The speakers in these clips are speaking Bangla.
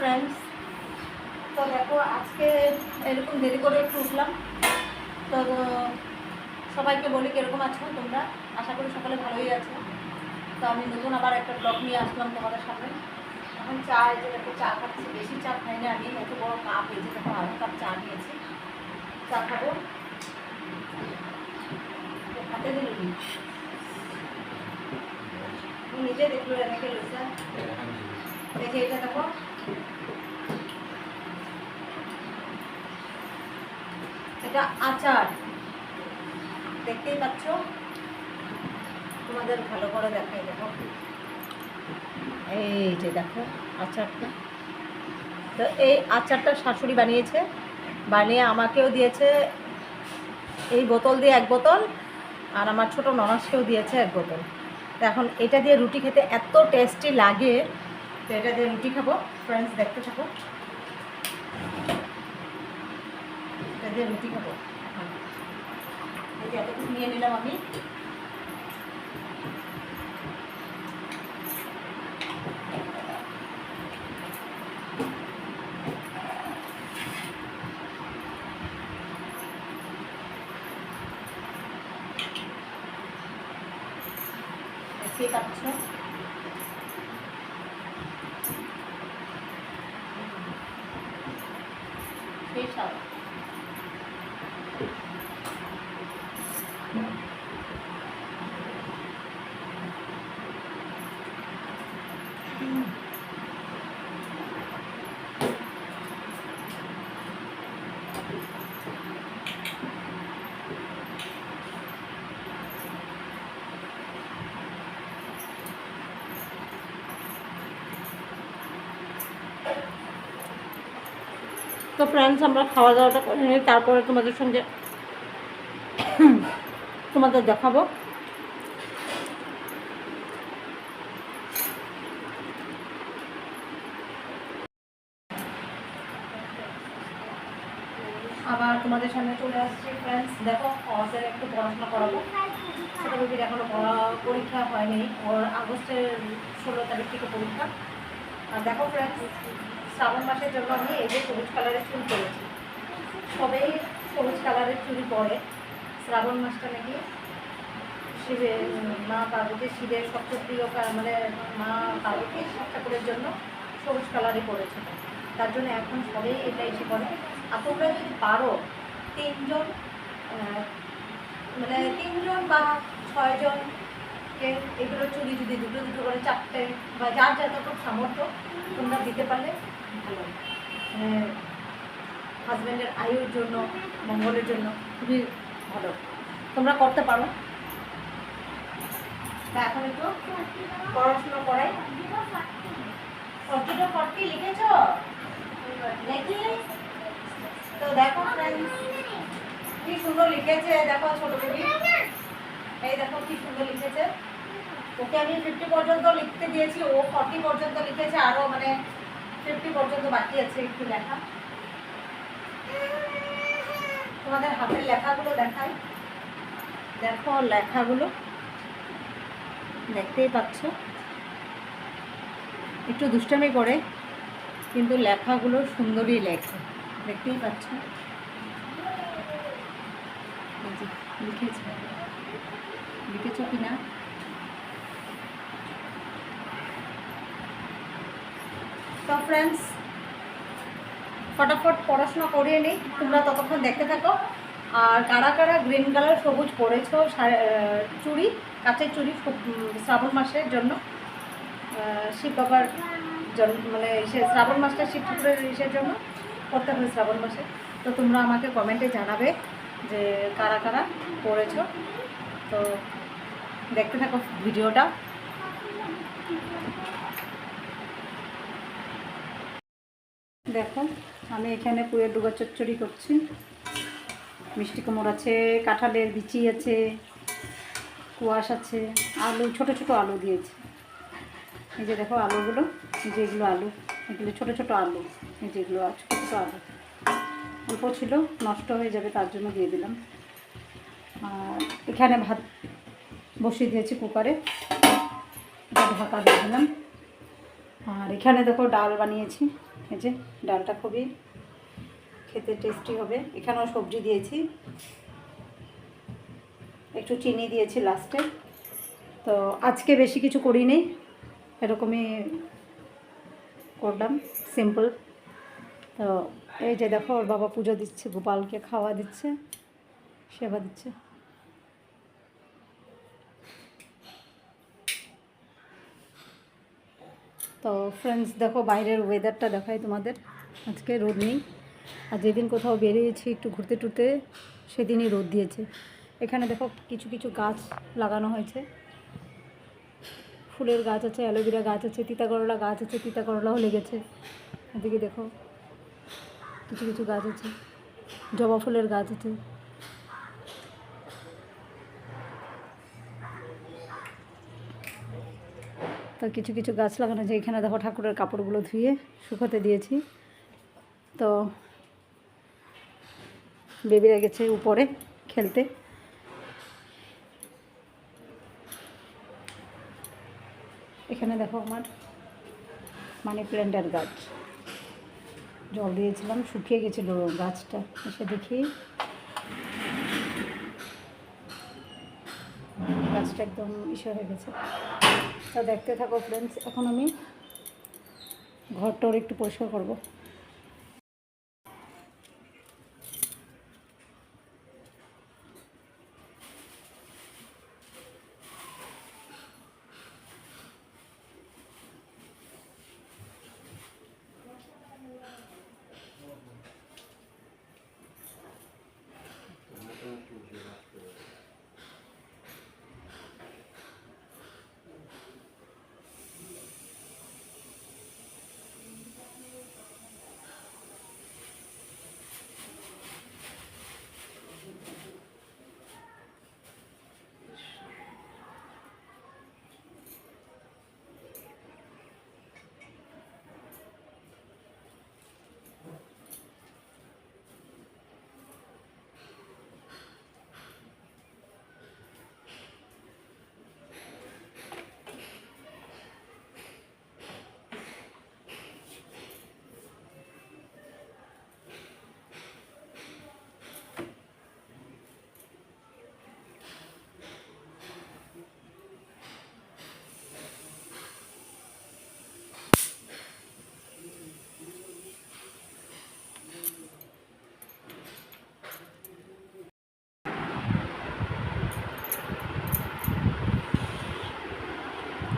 ফ্রেন্ডস, তো দেখো আজকে এরকম দেরি করে একটু উঠলাম। তো সবাইকে বলি কীরকম আছো তোমরা, আশা করি সকালে ভালোই আছো। তো আমি নতুন আবার একটা ব্লগ নিয়ে আসলাম তোমাদের সামনে। এখন চা, এই যে দেখো চা খাচ্ছি, বেশি চা খাই না আমি, এত বড় কাপ, এই যে দেখো আধা কাপ চা নিয়েছি, চা খাবো। হাতে দিল নিজে দেখলো এনেকে লইছে, দেখে এটা দেখো এটা আচার, দেখতেই পাচ্ছ, তোমাদের ভালো করে দেখাই। দেখো এই যে দেখো আচারটা, তো এই আচারটা শাশুড়ি বানিয়েছে, বানিয়ে আমাকেও দিয়েছে এই বোতল দিয়ে 1 বোতল, আর আমার ছোটো ননাসকেও দিয়েছে 1 বোতল। তো এখন এটা দিয়ে রুটি খেতে এত টেস্টি লাগে, তো এটা দিয়ে রুটি খাবো। ফ্রেন্ডস দেখতে থাকো, এটা দিয়ে রুটি খাবো। এই যে এতটুকু নিয়ে নিলাম আমি। দেখতেই পাচ্ছ, সেই স্বাদ। তো ফ্রেন্ডস, আমরা খাওয়া দাওয়াটা করে নিই, তারপরে তোমাদের সঙ্গে তোমাদের দেখাবো। আবার তোমাদের সামনে চলে আসছি ফ্রেন্ডস। দেখো ওদের একটু পড়াশোনা করাবো, ছোটো বেবির এখনও পরীক্ষা হয়নি, ওর আগস্টের 16 তারিখ থেকে পরীক্ষা। আর দেখো ফ্রেন্ডস, শ্রাবণ মাসের জন্য আমি এই যে সবুজ কালারের চুল করেছি, সবেই সবুজ কালারের চুড়ি পরে। শ্রাবণ মাসটা নাকি শিবের, মা পার্বতীর, শিবের সবচেয়ে প্রিয়, মানে মা পার্বতীর 7 ঠাকুরের জন্য সবুজ কালারই পড়েছিল, তার জন্য এখন সবাই এটা এসে পড়ে। আর তোমরা যদি পারো 3 জন, মানে 3 জন বা 6 জনকে এগুলো চুড়ি যদি দুটো দুটো করে 4টে বা যার যতটুকু সামর্থ্য তোমরা দিতে পারলে ভালো, মানে হাজব্যান্ডের আয়ুর জন্য, মঙ্গলের জন্য খুবই ভালো, তোমরা করতে পারো। তা এখন একটু পড়াশোনা করাই। 40 লিখেছ দেখি? তো দেখো ফ্রেন্ডস, কি সুন্দর লিখেছে, দেখো ছোট বেবি, এই দেখো কি সুন্দর লিখেছে। ওকে আমি 50 পর্যন্ত লিখতে দিয়েছি, ও 40 পর্যন্ত লিখেছে, আরও মানে 50 পর্যন্ত বাকি আছে একটু লেখা। তোমাদের হাতের লেখাগুলো দেখাই, দেখো লেখাগুলো দেখতেই পাচ্ছ, একটু দুষ্টামি করে কিন্তু লেখাগুলো সুন্দরই লেখে, দেখতেই পাচ্ছ লিখেছ কি না। তো ফ্রেন্ডস, ফটাফট পড়াশোনা করিয়ে নিই, তোমরা ততক্ষণ দেখতে থাকো। আর কারা কারা গ্রিন কালার সবুজ পরেছো চুড়ি, কাচের চুড়ি শ্রাবণ মাসের জন্য, শিব বাবার জন্য, মানে শ্রাবণ মাসটা শিব ঠাকুরের ইসের জন্য করতে হয় শ্রাবণ মাসে। তো তোমরা আমাকে কমেন্টে জানাবে যে কারা কারা পড়েছো। তো দেখতে থাকো ভিডিওটা। দেখো আমি এখানে পুয়ের ডুবা চচ্চড়ি করছি, মিষ্টি কুমড় আছে, কাঁঠালের বিচি আছে, কুয়াশ আছে, আলু, ছোট ছোট আলু দিয়েছি। এই যে দেখো আলুগুলো, যেগুলো আলু, এগুলো ছোট ছোট আলু, এই যেগুলো ছোট ছোট আলু, অল্প ছিল, নষ্ট হয়ে যাবে তার জন্য দিয়ে দিলাম। আর এখানে ভাত বসিয়ে দিয়েছি কুকারে, ঢাকা দিয়ে দিলাম। আর এখানে দেখো ডাল বানিয়েছি, এই যে ডালটা খুবই খেতে টেস্টি হবে। এখানেও সবজি দিয়েছি, একটু চিনি দিয়েছি লাস্টে। তো আজকে বেশি কিছু করিনি, এরকমই করলাম সিম্পল। তো এই যে দেখো ওর বাবা পুজো দিচ্ছে, গোপালকে খাওয়া দিচ্ছে, সেবা দিচ্ছে। তো ফ্রেন্ডস দেখো বাইরের ওয়েদারটা দেখাই তোমাদের। আজকে রোদ নেই, আর যেদিন কোথাও বেরিয়েছি একটু ঘুরতে টুরতে সেদিনই রোদ দিয়েছে। এখানে দেখো কিছু কিছু গাছ লাগানো হয়েছে, ফুলের গাছ আছে, অ্যালোভেরা গাছ আছে, তিতা করলা গাছ আছে, তিতা করলাও লেগেছে। এদিকে দেখো কিছু কিছু গাছ আছে, জবা ফুলের গাছ আছে। তো কিছু কিছু গাছ লাগানো আছে। এখানে দেখো ঠাকুরের কাপড়গুলো ধুয়ে শুকোতে দিয়েছি। তো বেবিরা গেছে উপরে খেলতে। এখানে দেখো আমার মানি প্ল্যান্টের গাছ, জল দিয়েছিলাম, শুকিয়ে গেছিল গাছটা, এসে দেখি গাছটা একদম ইসে হয়ে গেছে। তা দেখতে থাকো ফ্রেন্ডস। এখন আমি ঘরটার একটু পরিষ্কার করবো।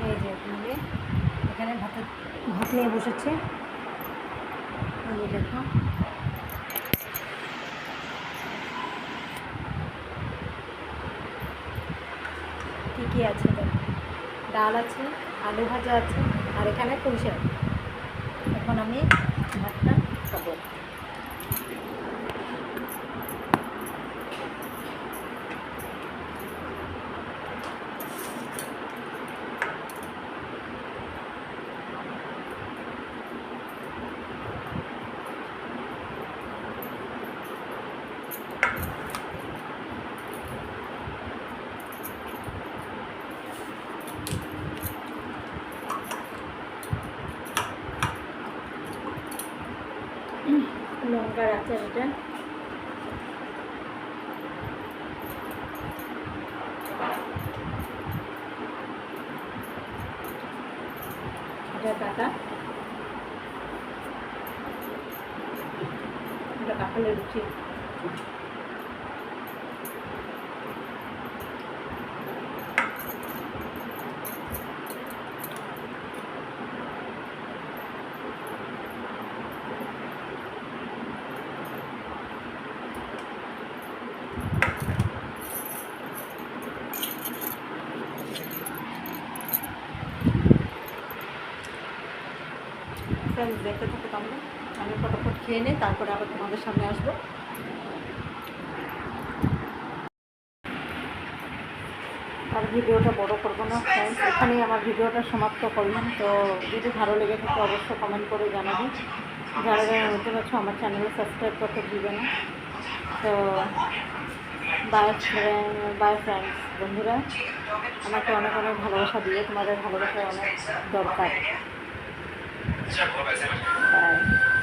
এই যে এখানে ভাত নিয়ে বসেছে, দেখো কী কী আছে। দেখো ডাল আছে, আলু ভাজা আছে, আর এখানে পুঁই শাক। এখন আমি ভাতটা খাবো। লঙ্কার আচার এটা। এটা কাটা, এটা কাঁঠালের রুচি। ফ্রেন্ডস দেখতে থাকো তোমরা, আমি ফটাফট খেয়ে নিই, তারপরে আবার তোমাদের সামনে আসবো। আর ভিডিওটা বড় করবো না ফ্রেন্ডস, এখানেই আমার ভিডিওটা সমাপ্ত করলাম। তো যদি ভালো লেগে থাকে অবশ্যই কমেন্ট করে জানাবেন। যারা যারা নতুন আছো আমার চ্যানেলে সাবস্ক্রাইব করতে দিবে না। তো বাই ফ্রেন্ডস, বন্ধুরা আমাকে অনেক অনেক ভালোবাসা দিয়ে, তোমাদের ভালোবাসা অনেক দরকার। বাই।